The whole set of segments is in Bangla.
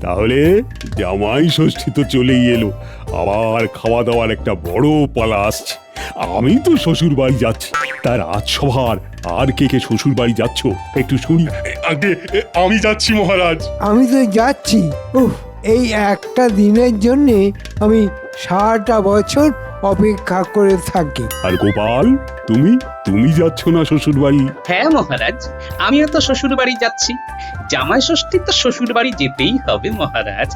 তাহলে জামাই ষষ্ঠী তো চলেই এলো, আবার খাওয়া দাওয়ার একটা বড় পালা আসছে। আমি তো শ্বশুর বাড়ি যাচ্ছি, তার রাজসভার আর কে কে শ্বশুর বাড়ি যাচ্ছ একটু শুনি। আগে আমি যাচ্ছি মহারাজ। আমি তো যাচ্ছি। উফ, এই একটা দিনের জন্যে আমি সারাটা বছর অপেক্ষা করে থাকি। আর গোপাল, তুমি তুমি যাচ্ছ না শ্বশুর বাড়ি? হ্যাঁ মহারাজ, আমিও তো শ্বশুর বাড়ি যাচ্ছি। জামাই ষষ্ঠী তো শ্বশুর বাড়ি যেতেই হবে মহারাজ।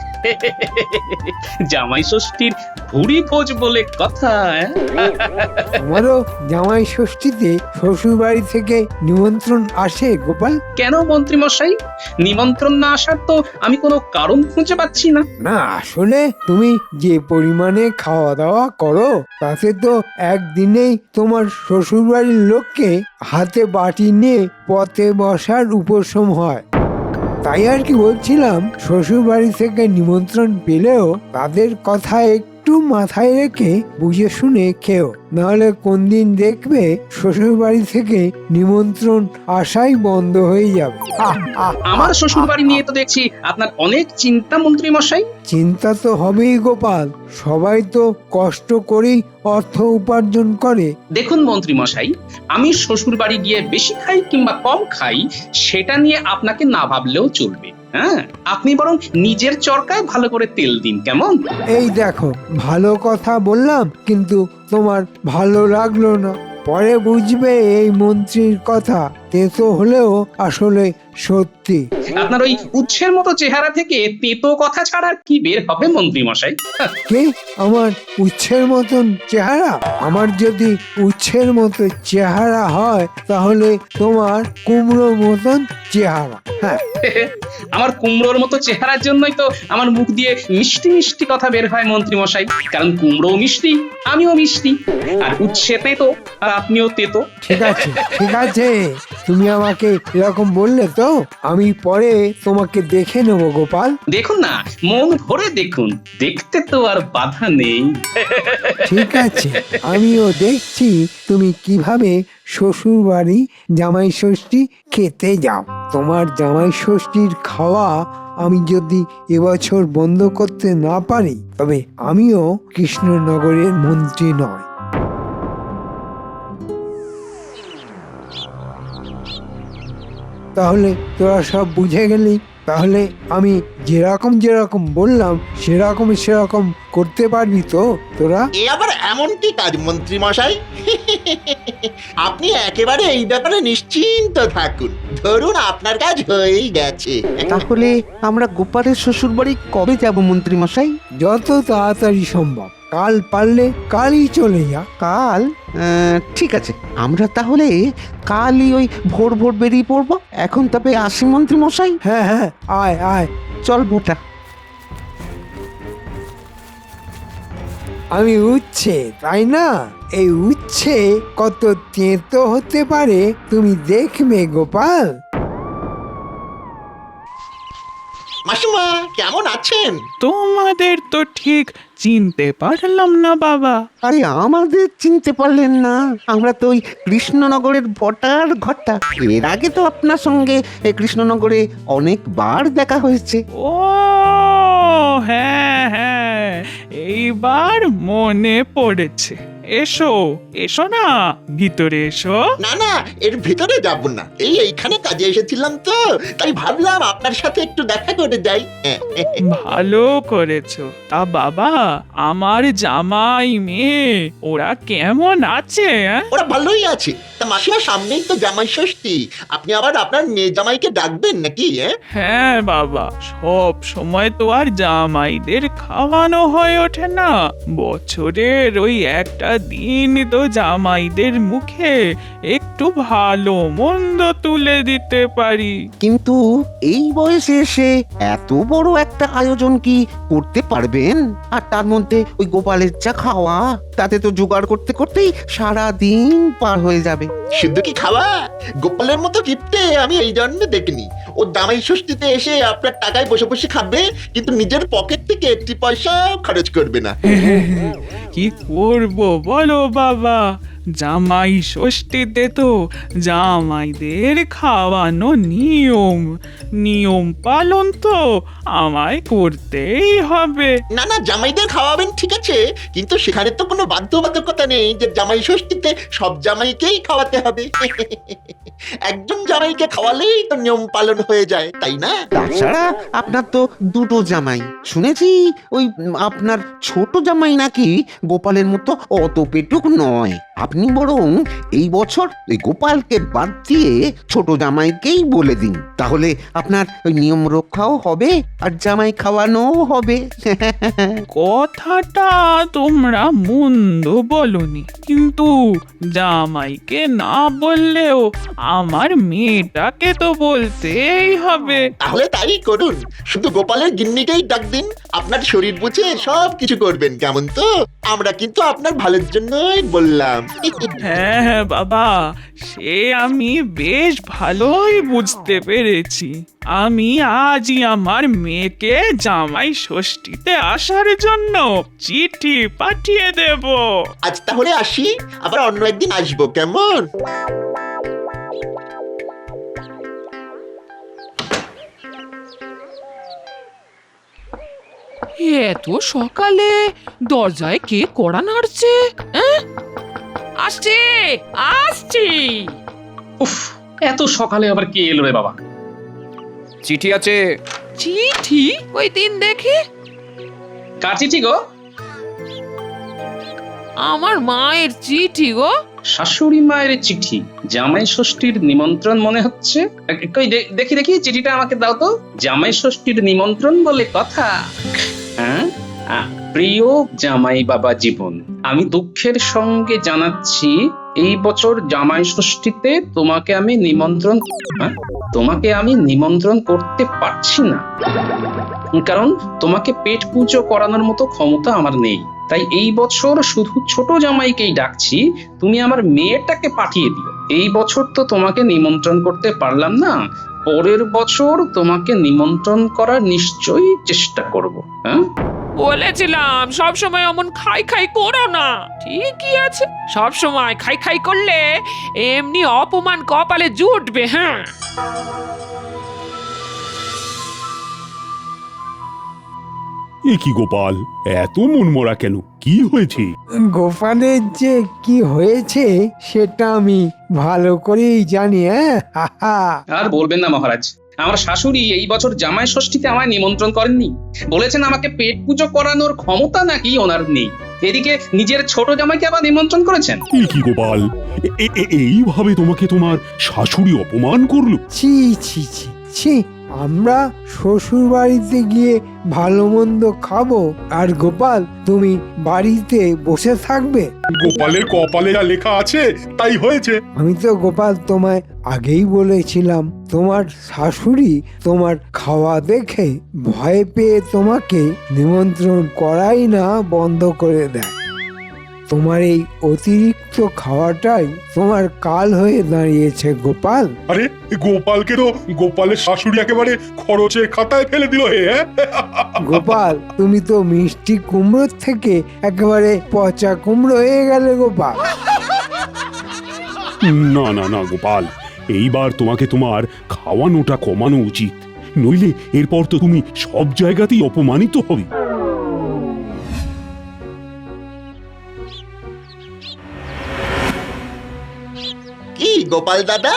জামাই ষষ্ঠীর ভুরি ভোজ বলে কথা। আমারও জামাই ষষ্ঠীতে শ্বশুর বাড়ি থেকে নিমন্ত্রণ আসে গোপাল। কেন মন্ত্রী মশাই, নিমন্ত্রণ না আসার তো আমি কোনো কারণ খুঁজে পাচ্ছি না। না, আসলে তুমি যে পরিমাণে খাওয়া দাওয়া করো তাতে তো একদিনেই তোমার শ্বশুর বাড়ির লোককে হাতে বাটি নিয়ে পথে বসার উপশম হয়। তাই আর কি বলছিলাম, শ্বশুর বাড়ি থেকে নিমন্ত্রণ পেলেও তাদের কথা একটু মাথায় রেখে বুঝে শুনে খেও, নাহলে কোন দিন দেখবে শ্বশুর বাড়ি থেকে নিমন্ত্রণ আসাই বন্ধ হয়ে যাবে। আমার শ্বশুর বাড়ি নিয়ে তো দেখছি আপনার অনেক চিন্তা মন্ত্রী মশাই। চিন্তা তো হবেই গোপাল, সবাই তো কষ্ট করেই অর্থ উপার্জন করে। দেখুন মন্ত্রী মশাই, আমি শ্বশুর বাড়ি গিয়ে বেশি খাই কিংবা কম খাই সেটা নিয়ে আপনাকে না ভাবলেও চলবে। হ্যাঁ, আপনি বরং নিজের চরকায় ভালো করে তেল দিন, কেমন? এই দেখো, ভালো কথা বললাম কিন্তু তোমার ভালো লাগলো না। পরে বুঝবে এই মন্ত্রীর কথা তেতো হলেও আসলে সত্যি। আপনার ওই উচ্ছের মতো চেহারা থেকে তেতো কথা ছাড়া কি বের হবে মন্ত্রী মশাই? কে? আমার উচ্ছের মতন চেহারা? আমার যদি উচ্ছের মতো চেহারা হয় তাহলে তোমার কুমড়ো মতন চেহারা। হ্যাঁ, আমার কুমড়োর মতো চেহারার জন্যই তো আমার মুখ দিয়ে মিষ্টি মিষ্টি কথা বের হয় মন্ত্রী মশাই। কারণ কুমড়োও মিষ্টি, আমিও মিষ্টি, আর উচ্ছে তেতো আর আপনিও তেতো। ঠিক আছে ঠিক আছে, তুমি আমাকে এরকম বললে তো আমি পরে তোমাকে দেখে নেব গোপাল। দেখুন না, মন ভরে দেখুন, দেখতে তো আর বাধা নেই। ঠিক আছে, আমিও দেখছি তুমি কিভাবে শ্বশুর বাড়ি জামাই ষষ্ঠী খেতে যাও। তোমার জামাই ষষ্ঠীর খাওয়া আমি যদি এবছর বন্ধ করতে না পারি তবে আমিও কৃষ্ণনগরের মন্ত্রী নয়। তাহলে তোরা সব বুঝে গেলি? তাহলে আমি যেরকম বললাম সেরকম করতে পারবি তো তোরা? এ আবার এমন কি কাজ মন্ত্রী মশাই? আপনি একেবারে এই ব্যাপারে নিশ্চিন্ত থাকুন, ধরুন আপনার কাজ হয়েই গেছে। তাহলে আমরা গোপালের শ্বশুর বাড়ি কবে যাব মন্ত্রী মশাই? যত তাড়াতাড়ি সম্ভব, কাল পারলে কালই চলে যা। কাল? ঠিক আছে, আমরা তাহলে কালই ওই ভোর ভোর বেরিয়ে পড়বো। এখন তবে আসি মন্ত্রী মশাই। হ্যাঁ হ্যাঁ, আয় আয়। চল বোটা। আমি উচ্ছে, তাই না? এই উচ্ছে কত তেতো হতে পারে তুমি দেখবে গোপাল। মাসিমা কেমন আছেন? তোমাদের তো ঠিক চিনতে পারলাম না বাবা। আরে আমাদের চিনতে পারলেন না? আমরা তো ওই কৃষ্ণনগরের বটার ঘরটা। এর আগে তো আপনার সঙ্গে এই কৃষ্ণনগরে অনেকবার দেখা হয়েছে। ও হ্যাঁ হ্যাঁ, এইবার মনে পড়েছে। এসো এসো না, ভিতরে এসো। না না, এর ভিতরে যাব না, এইখানে কাজে এসেছিলাম তো, তাই ভাবলাম আপনার সাথে একটু দেখা করে যাই। ভালো করেছো। তা বাবা, আমার জামাই মেয়ে ওরা কেমন আছে? ওরা ভালোই আছে। তা মাসিমা, সামনেই তো জামাই ষষ্ঠী, আপনি আবার আপনার মেয়ে জামাইকে ডাকবেন নাকি? হ্যাঁ বাবা, সব সময় তো আর জামাইদের খাওয়ানো হয়ে ওঠে না। বছরের ওই একটা দিন তো জামাইদের মুখে একটু ভালো মন্দ তুলে দিতে পারি। কিন্তু এই বয়সে এসে এত বড় একটা আয়োজন কি করতে পারবেন? আর তার মধ্যে ওই গোপালের যা খাওয়া, তাতে তো জোগাড় করতে করতেই সারা দিন পার হয়ে যাবে। শুধু কি খাওয়া, গোপালের মতো কিপটে আমি এই জন্মে দেখিনি। ও জামাই ষষ্ঠীতে এসে আপনার টাকায় বসে বসে খাবে, কিন্তু নিজের পকেট থেকে একটি পয়সা খরচ করবে না। কি করব বলো বাবা, জামাই ষষ্ঠীতে তো জামাইদের খাওয়ানো নিয়ম, নিয়ম পালন তো আমায় করতেই হবে। না না, জামাইদের খাওয়াবেন ঠিক আছে, কিন্তু সেখানে তো কোনো বাধ্যবাধকতা নেই যে জামাই ষষ্ঠীতে সব জামাইকেই খাওয়াতে হবে। একজন জামাইকে খাওয়ালেই তো নিয়ম পালন হয়ে যায়, তাই না? তাছাড়া আপনার তো দুটো জামাই, শুনেছি ওই আপনার ছোট জামাই নাকি গোপালের মতো অত পেটুক নয়। আপনি বরং এই বছর ওই গোপালকে বাদ দিয়ে ছোট জামাইকেই বলে দিন, তাহলে আপনার ওই নিয়ম রক্ষাও হবে আর জামাই খাওয়ানোও হবে। কথাটা তোমরা মন্দ বলনি, কিন্তু জামাইকে না বললেও আমার মেয়েটাকে তো বলতেই হবে। তাহলে তাই করুন, শুধু গোপালের গিন্নিকেই ডাক দিন, আপনার শরীর বুঝে সব কিছু করবেন, কেমন তো? আমরা কিন্তু আপনার ভালোর জন্যই বললাম। হ্যাঁ হ্যাঁ বাবা, সে আমি বেশ ভালোই বুঝতে পেরেছি। আমি আজই আমার মেয়েকে জামাই ষষ্ঠীতে আসার জন্য চিঠি পাঠিয়ে দেব। আজ তাহলে আসি, আবার অন্য একদিন আসবো, কেমন? এত সকালে দরজায় কে কড়া নাড়ছে? হ্যাঁ? আসছি আসছি। উফ, এত সকালে আবার কে এলো রে বাবা? চিঠি আছে। চিঠি? ওই দিন দেখি। কার চিঠি গো? আমার মায়ের চিঠি গো। শাশুড়ি মায়ের চিঠি? জামাই ষষ্ঠীর নিমন্ত্রণ মনে হচ্ছে। কই দেখি দেখি চিঠিটা আমাকে দাও তো। জামাই ষষ্ঠীর নিমন্ত্রণ বলে কথা। হ্যাঁ, প্রিয় জামাই বাবা জীবন, আমি দুঃখের সঙ্গে জানাচ্ছি এই বছর জামাই ষষ্ঠীতে তোমাকে আমি নিমন্ত্রণ করতে পারছি না, কারণ তোমাকে পেট পুজো করানোর মতো ক্ষমতা আমার নেই। তাই এই বছর শুধু ছোট জামাইকেই ডাকছি, তুমি আমার মেয়েটাকে পাঠিয়ে দিও। এই বছর তো তোমাকে নিমন্ত্রণ করতে পারলাম না, পরের বছর তোমাকে নিমন্ত্রণ করার নিশ্চয়ই চেষ্টা করব। হ্যাঁ, বলেছিলাম সব সময় অমন খাই খাই করো না। ঠিকই আছে, সব সময় খাই খাই করলে এমনি অপমান কপালে জুটবে। হ্যাঁ, এ কি গোপাল, এত মনমরা কেন? কি হয়েছে? গোপালের যে কি হয়েছে সেটা আমি ভালো করেই জানি। আর বলবেন না মহারাজ, আমার শাশুড়ি এই বছর জামাই ষষ্ঠীতে আমায় নিমন্ত্রণ করেননি। বলেছেন আমাকে পেট পুজো করানোর ক্ষমতা নাকি ওনার নেই। এদিকে নিজের ছোট জামাইকে আবার নিমন্ত্রণ করেছেন। এ কি গোপাল, এইভাবে তোমাকে তোমার শাশুড়ি অপমান করলো? ছি ছি ছি ছি, আমরা শ্বশুর বাড়িতে গিয়ে ভালো মন্দ খাবো আর গোপাল তুমি বাড়িতে বসে থাকবে? গোপালের কপালে যা লেখা আছে তাই হয়েছে। আমি তো গোপাল তোমায় আগেই বলেছিলাম, তোমার শাশুড়ি তোমার খাওয়া দেখে ভয় পেয়ে তোমাকে নিমন্ত্রণ করাই না বন্ধ করে দেয়। তোমার এই অতিরিক্ত খাওয়াটাই তোমার কাল হয়ে দাঁড়িয়েছে গোপাল। আরে গোপালকে তো গোপালের শাশুড়ি একেবারে খরচের খাতায় ফেলে দিল হে। গোপাল তুমি তো মিষ্টি কুমড়োর থেকে একেবারে পচা কুমড়ো হয়ে গেলে গোপাল। না না না গোপাল, এইবার তোমাকে তোমার খাওয়ানোটা কমানো উচিত, নইলে এরপর তো তুমি সব জায়গাতেই অপমানিত হবে। কি গোপাল দাদা,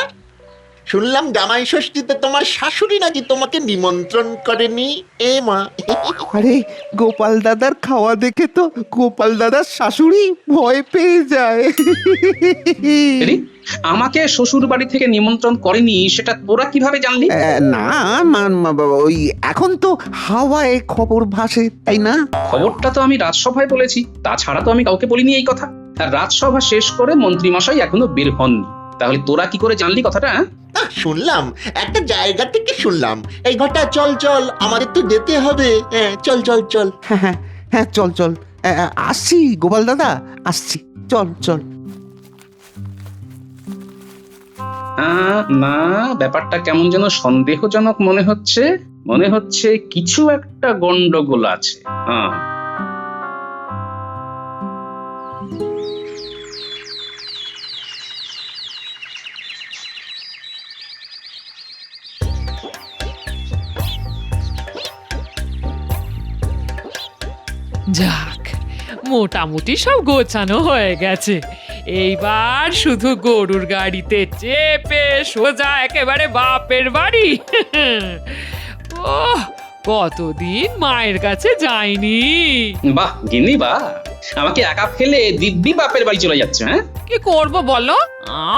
শুনলাম জামাই ষষ্ঠীতে তোমার শাশুড়ি নাকি তোমাকে নিমন্ত্রণ করেনি? এ মা! আরে গোপাল দাদার খাওয়া দেখে তো গোপাল দাদার শাশুড়ি ভয় পেয়ে যায়। এরি, আমাকে শ্বশুর বাড়ি থেকে নিমন্ত্রণ করেনি সেটা তোরা কিভাবে জানলি? না ওই এখন তো হাওয়ায় খবর ভাসে, তাই না? খবরটা তো আমি রাজসভায় বলেছি, তাছাড়া তো আমি কাউকে বলিনি এই কথা। আর রাজসভা শেষ করে মন্ত্রী মশাই এখনো বের হননি। তাহলে তোরা কি করে জানলি কথাটা? শুনলাম, একটা জায়গা থেকে শুনলাম। এই ঘটা চল চল, আমাদের তো যেতে হবে। চল চল চল। হ্যাঁ হ্যাঁ হ্যাঁ, চল চল, আসছি গোপাল দাদা, আসছি, চল চল। না, ব্যাপারটা কেমন যেন সন্দেহজনক মনে হচ্ছে কিছু একটা গন্ডগোল আছে। যাক, মোটামুটি সব গোছানো হয়ে গেছে। এইবার শুধু গরুর গাড়িতে চেপে সোজা একেবারে বাপের বাড়ি। ওহ, কতদিন মায়ের কাছে যাইনি। বাহ গিন্নি বাহ, আমাকে একা ফেলে দিব্যি বাপের বাড়ি চলে যাচ্ছে। হ্যাঁ, কি করব বলো,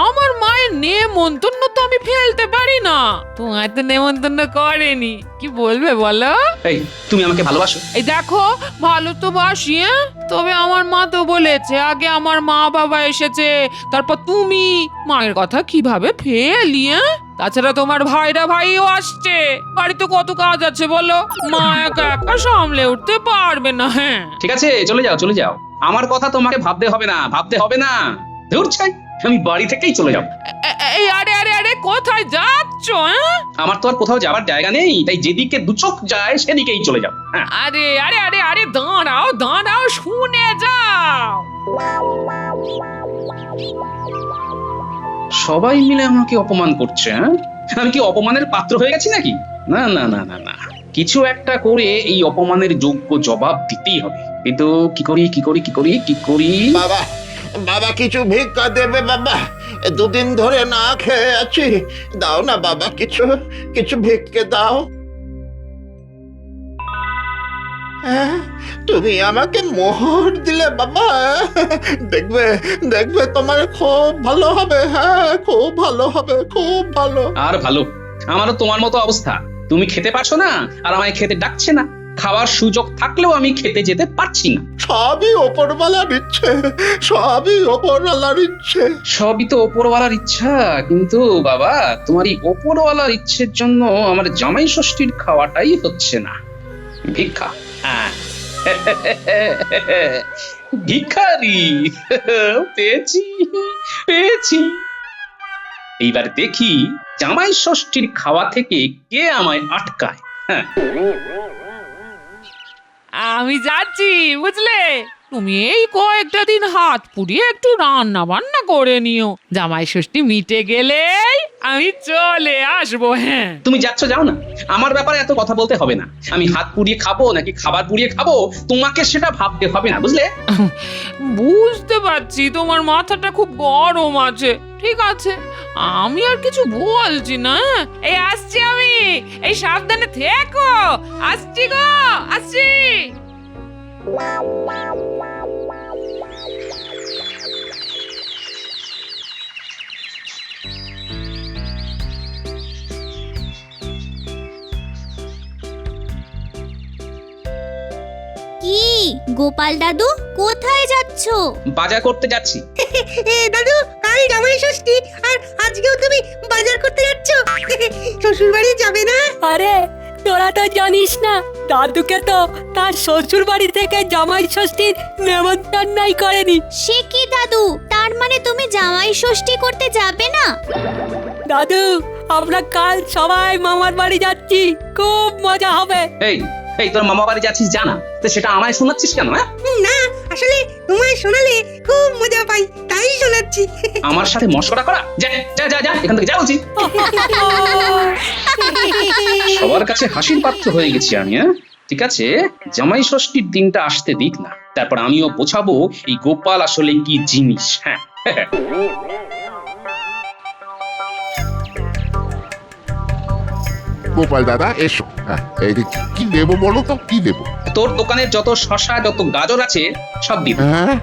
আমার মায়ের নেমন্তন্ন তো আমি ফেলতে পারি না। তোমায় তো নেমন্তন্ন করেনি, কি বলবে বলো? এই তুমি আমাকে ভালোবাসো? এই দেখো, ভালো তো বাসি, তবে আমার মা তো বলেছে আগে আমার মা বাবা এসেছে, তারপর তুমি। মায়ের কথা কিভাবে ফেলি? তাছাড়া তোমার ভাইও আসছে, বাড়িতে কত কাজ আছে বলো, মা একা একা সামলে উঠতে পারবে না। হ্যাঁ ঠিক আছে, চলে যাও চলে যাও, আমার কথা তোমাকে ভাবতে হবে না, ভাবতে হবে না। ধুর ছাই, আমি বাড়ি থেকেই চলে যাব। এই আরে আরে আরে, কোথায় যাচ্ছ? আমার তো আর কোথাও যাওয়ার জায়গা নেই, তাই যেদিকে দু চোখ যায় সেদিকেই চলে যাও। হ্যাঁ, আরে আরে আরে আরে, দাঁড়াও দাঁড়াও, শুনে যাও। সবাই মিলে আমাকে অপমান করছে। হ্যাঁ, আমি কি অপমানের পাত্র হয়ে গেছি নাকি? না না না না না, কিছু একটা করে এই অপমানের যোগ্য জবাব দিতেই হবে। কিন্তু কি করি কি করি কি করি কি করি? বাবা, বাবা কিছু ভিক্ষা দেবে বাবা? দুদিন ধরে না খেয়ে আছি, দাও না বাবা, কিছু কিছু ভিক্ষে দাও। হ্যাঁ, তুমি আমাকে মোহর দিলে বাবা, দেখবে দেখবে তোমার খুব ভালো হবে। হ্যাঁ, খুব ভালো হবে, খুব ভালো। আর ভালো, আমারও তোমার মতো অবস্থা। তুমি খেতে পারছো না আর আমায় খেতে ডাকছে না। খাওয়ার সুযোগ থাকলেও আমি খেতে যেতে পারছি না। সবই ওপরওয়ালার ইচ্ছে, সবই ওপরওয়ালার ইচ্ছে। সবই তো ওপরওয়ালার ইচ্ছা, কিন্তু বাবা তোমার এই ওপরওয়ালার ইচ্ছের জন্য আমার জামাই ষষ্ঠীর খাওয়াটাই হচ্ছে না। ভিক্ষা, হ্যাঁ ভিখারি পেয়েছি পেয়েছি। এইবার দেখি জামাই ষষ্ঠীর খাওয়া থেকে কে আমায় আটকায়। হ্যাঁ, আমি যাচ্ছি, বুঝলে। তুমি এই কয়েকটা দিন হাত পুড়িয়ে একটু রান্না বান্না করে নিও, জামাই ষষ্ঠী মিটে গেলেই আমি চলে আসবো। হ্যাঁ, তুমি যাচ্ছ যাও না, আমার ব্যাপারে এত কথা বলতে হবে না। আমি হাত পুড়িয়ে খাবো নাকি খাবার পুড়িয়ে খাবো তোমাকে সেটা ভাবতে হবে না, বুঝলে। বুঝতে পারছি তোমার মাথাটা খুব গরম আছে, ঠিক আছে, আমি আর কিছু বলছি না। এই আসছি আমি, এই সাবধানে থেকো, আসছি গো, আসছি। কি গোপাল দাদু, কোথায় যাচ্ছো? বাজার করতে যাচ্ছি। দাদু, কাল জামাই ষষ্ঠী আর আজকেও তুমি বাজার করতে যাচ্ছ? শ্বশুর বাড়ি যাবে না? আরে তোরা তো জানিস না, দাদুকে তো তার শ্বশুর বাড়ি থেকে জামাই ষষ্ঠীর নেমন্তন্নই করেনি। সে কি দাদু, তার মানে তুমি জামাই ষষ্ঠী করতে যাবে না? দাদু, আমরা কাল সবাই মামার বাড়ি যাচ্ছি, খুব মজা হবে। এই এই তোর মামা বাড়ি যাচ্ছিস জানা, তো সেটা আমায় শোনাচ্ছিস কেন? হ্যাঁ, না, আসলে তোমায় শোনালে খুব মজা পাই, তাই শোনাচ্ছি। আমার সাথে মশকরা করা, যা যা যা যা, এখান থেকে যা উচিত। সবার কাছে হাসির পাত্র হয়ে গেছি আমি। হ্যাঁ, ঠিক আছে, জামাই ষষ্ঠীর দিনটা আসতে দিক না, তারপর আমিও বোঝাবো এই গোপাল আসলে কি জিনিস। হ্যাঁ, গোপাল দাদা এসো। এই কি দেবো বলো তো, কি দেবো? তোর দোকানের যত শসা যত গাজর আছে সব দিব। হ্যাঁ,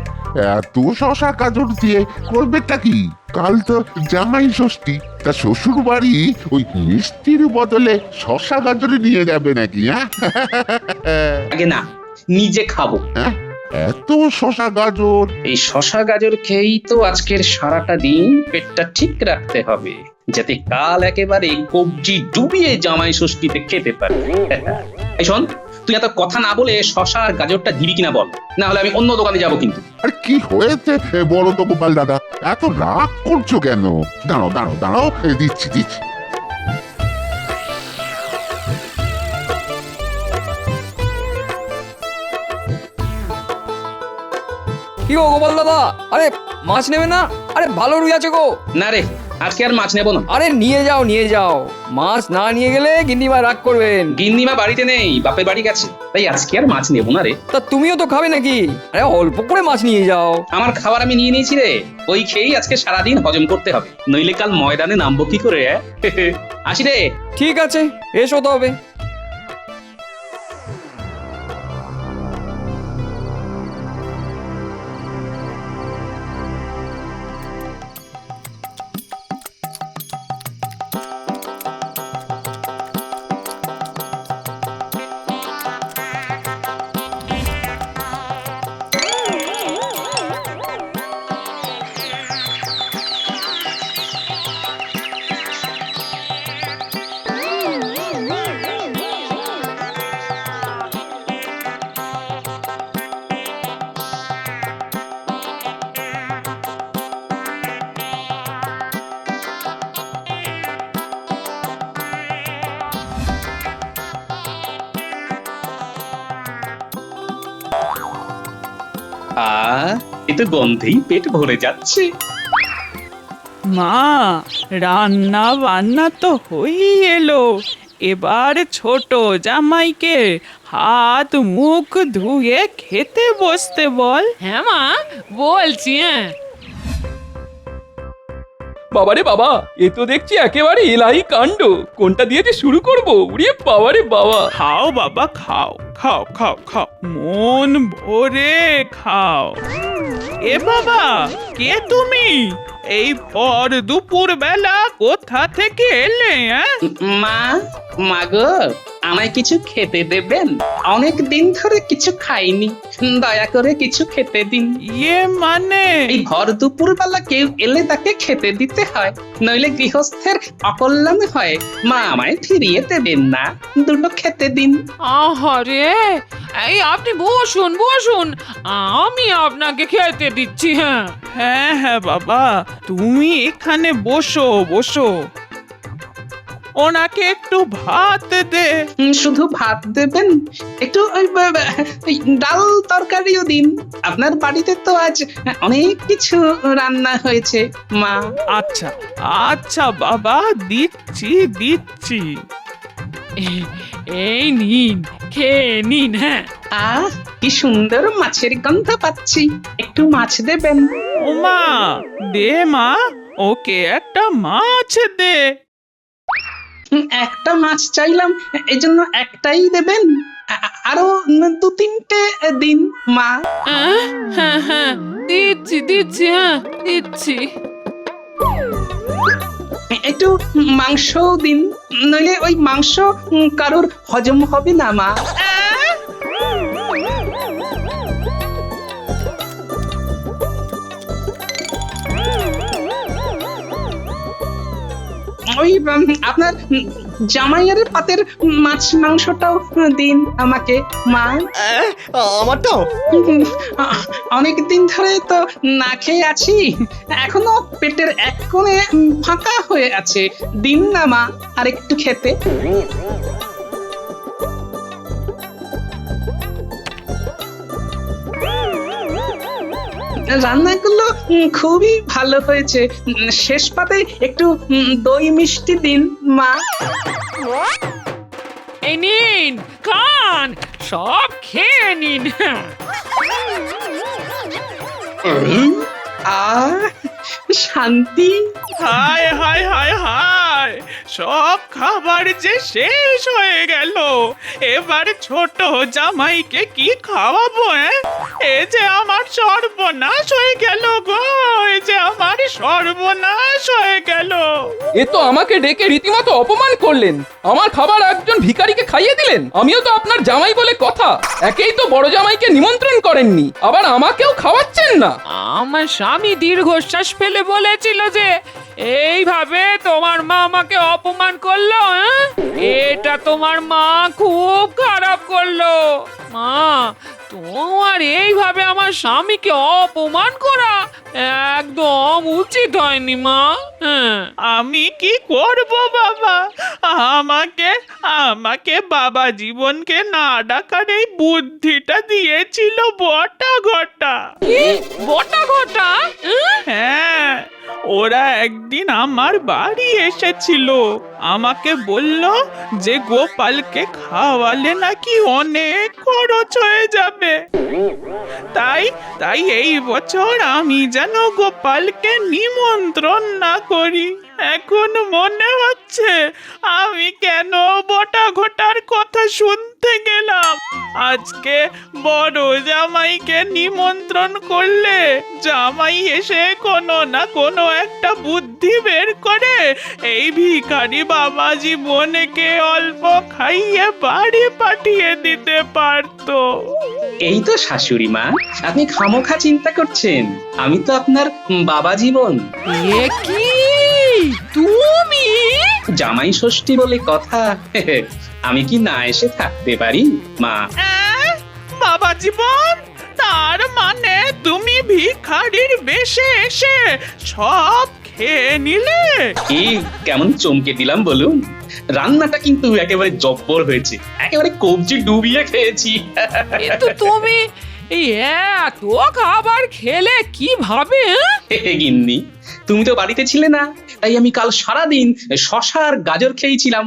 এত শশা গাজর দিয়ে করবেটা কি? কাল তো জামাই ষষ্ঠী, তা শ্বশুর বাড়ি ওই মিষ্টির বদলে শশা গাজর নিয়ে যাবে নাকি? হ্যাঁ, আগে না, নিজে খাবো। হ্যাঁ, এত শশা গাজর? এই শসা গাজর খেয়েই তো আজকের সারাটা দিন পেটটা ঠিক রাখতে হবে, যাতে কাল একেবারে কবজি ডুবিয়ে জামাই ষষ্ঠীতে খেতে পারে। এই শোন, তুই এত কথা না বলে শসা আর গাজরটা দিবি কিনা বল, না হলে আমি অন্য দোকানে যাবো কিন্তু। আর কি হয়েছে বলো তো গোপাল দাদা, এত রাগ করছো কেন? দাঁড়াও দাঁড়াও দাঁড়াও, দিচ্ছি দিচ্ছি। কি গো গোপাল দাদা, আরে মাছ নেবে না? আরে ভালো রুই আছে গো। না রে, আজকে আর মাছ নেবো না। আরে নিয়ে যাও মাছ না নিয়ে গেলে গিন্নিমা রাগ করবেন। গিন্নিমা বাড়িতে নেই, বাপের বাড়ি গেছে, তাই আজকে আর মাছ নেবো না রে। তা তুমিও তো খাবে নাকি? আরে অল্প করে মাছ নিয়ে যাও। আমার খাবার আমি নিয়ে নিয়েছি রে, ওই খেয়েই আজকে সারাদিন হজম করতে হবে, নইলে কাল ময়দানে নামবো কি করে? আসি রে। ঠিক আছে, এসো তবে। এ তো গন্ধেই পেট ভরে যাচ্ছে। মা, রান্না বান্না তো হয়েই এলো, এবার ছোট জামাইকে হাত মুখ ধুয়ে খেতে বসতে বল। হ্যাঁ মা, বলছি। বাবারে বাবা, এ তো দেখছি একেবারে এলাই কাণ্ড। কোনটা দিয়ে যে শুরু করবো? উড়িয়ে বাবারে বাবা। খাও বাবা, খাও খাও খাও খাও, মন ভরে খাও। এ বাবা, কে তুমি? এই পর দুপুর বেলা কোথা থেকে এলে? মা গো, আমায় কিছু খেতে দেবেন? অনেক দিন ধরে কিছু খাইনি, দয়া করে কিছু খেতে দিন। ইয়ে মানে? এই ভর দুপুর বেলা কেউ এলে তাকে খেতে দিতে হয়, নইলে গৃহস্থের অকল্যাণ হয়। মা আমায় ফিরিয়ে দেবেন না, দুটো খেতে দিন। আহারে, এই আপনি বসুন বসুন, আমি আপনাকে খেতে দিচ্ছি। হ্যাঁ হ্যাঁ বাবা, তুমি এখানে বসো বসো। ওনাকে একটু ভাত দে। শুধু ভাত দেবেন? একটু ওই ডাল তরকারিও দিন। আপনার বাড়িতে তো আজ অনেক কিছু রান্না হয়েছে মা। আচ্ছা আচ্ছা বাবা, দিচ্ছি দিচ্ছি। এই নিন, খেয়ে নিন। হ্যাঁ, কি সুন্দর মাছের গন্ধ পাচ্ছি, একটু মাছ দেবেন? ও মা, দে মা, ওকে একটা মাছ দে। একটা মাছ চাইলাম, এই জন্য একটাই দেবেন? আরো দু তিনটে দিন মা। হ্যাঁ হ্যাঁ, দিচ্ছি দিচ্ছি, হ্যাঁ দিচ্ছি। একটু মাংসও দিন, নইলে ওই মাংস কারোর হজম হবে না মা। ওই আপনার জামাইয়ের পাতের মাছ মাংসটাও দিন আমাকে মা। আমারটাও? অনেকদিন ধরে তো না খেয়ে আছি, এখনো পেটের এক কোণে ফাঁকা হয়ে আছে, দিন না মা আর একটু খেতে। রান্নাগুলো খুবই ভালো হয়েছে, শেষ পাতে একটু দই মিষ্টি দিন মা। এই নিন, খান, সব খেয়ে নিন। শান্তি। হায় হায় হায় হায়, সব খাবার যে শেষ হয়ে গেল, এবার ছোট জামাইকে কি খাওয়াবো? এ যে আমার সর্বনাশ হয়ে গেল গো, এ যে আমার সর্বনাশ হয়ে গেল। এ তো আমাকে ডেকে রীতিমতো অপমান করলেন। আমার খাবার একজন ভিখারিকে খাইয়ে দিলেন। আমিও তো আপনার জামাই বলে কথা, একেই তো বড় জামাইকে নিমন্ত্রণ করেননি, আবার আমাকেও খাওয়াচ্ছেন না। আমার স্বামী দীর্ঘশ্বাস ফেলে বলেছিল যে এইভাবে তোমার মা আমাকে অপমান করলো। এটা তোমার মা খুব খারাপ করলো। মা, তোমার এইভাবে আমার স্বামীকে অপমান করা একদম উচিত হয়নি মা। আমি কি করব বাবা, আমাকে আমাকে বাবা জীবনকে না ডাকার এই বুদ্ধিটা দিয়েছিল বটা ঘটা। কি বটা ঘটা? হ্যাঁ, ওরা একদিন আমার বাড়ি এসেছিল, আমাকে বলল যে গোপালকে খাওয়ালে নাকি অনেক খরচ হয়ে যাবে। তাই তাই এই বছর আমি যেন গোপালকে নিমন্ত্রণ না করি। এখন মনে হচ্ছে আমি কেন বটা ঘটার কথা শুনতে গেলাম। আজকে বড় জামাইকে নিমন্ত্রণ করলে জামাই এসে কোনো না কোনো একটা বুদ্ধি বের করে এই ভিখারি বাবা জীবনকে অল্প খাইয়ে বাড়ি পাঠিয়ে দিতে পারতো। এই তো শাশুড়ি মা, আপনি খামোখা চিন্তা করছেন। আমি তো আপনার বাবা জীবন। এ কি তুমি? জামাই ষষ্ঠী বলে কথা, আমি কি না এসে থাকতে পারি মা? বাবা জীবন, তার মানে তুমি ভিখারির বেশে এসে সব খেয়ে নিলে? কি কেমন চমকে দিলাম বলুন? রান্নাটা কিন্তু একেবারে জব্বর হয়েছে, একেবারে কবজি ডুবিয়ে খেয়েছি। কিন্তু তুমি এই এত খাবার খেলে কিভাবে? গিন্নি, তুমি তো বাড়িতে ছিলে না, তাই আমি কাল সারাদিন শশা আর গাজর খেয়েছিলাম।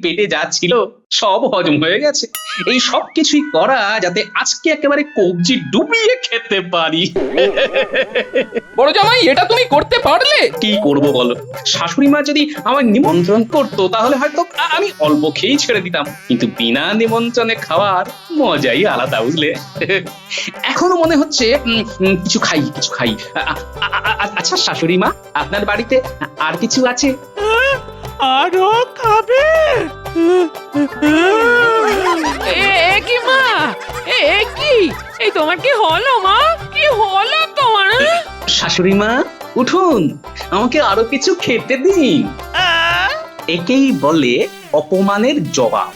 পেটে যা ছিল সব হজম হয়ে গেছে। এই সব কিছুই করা যাতে আজকে একেবারে কবজি ডুবিয়ে খেতে পারি। বড় জামাই, এটা তুমি করতে পারলে? কি করব বলো? শাশুড়ি মা যদি আমার নিমন্ত্রণ করতো তাহলে হয়তো আমি অল্প খেয়েই ছেড়ে দিতাম, কিন্তু বিনা নিমন্ত্রণে খাওয়ার মজাই আলাদা, বুঝলে? এখনো মনে হচ্ছে কিছু খাই। আচ্ছা শাশুড়ি মা, আপনার বাড়িতে আর কিছু আছে? আরো খাবে? কি মা, কি এই তোমার কি হলো মা? কি হলো তোমার? শাশুড়ি মা উঠুন, আমাকে আরো কিছু খেতে দিন। একেই বলে অপমানের জবাব।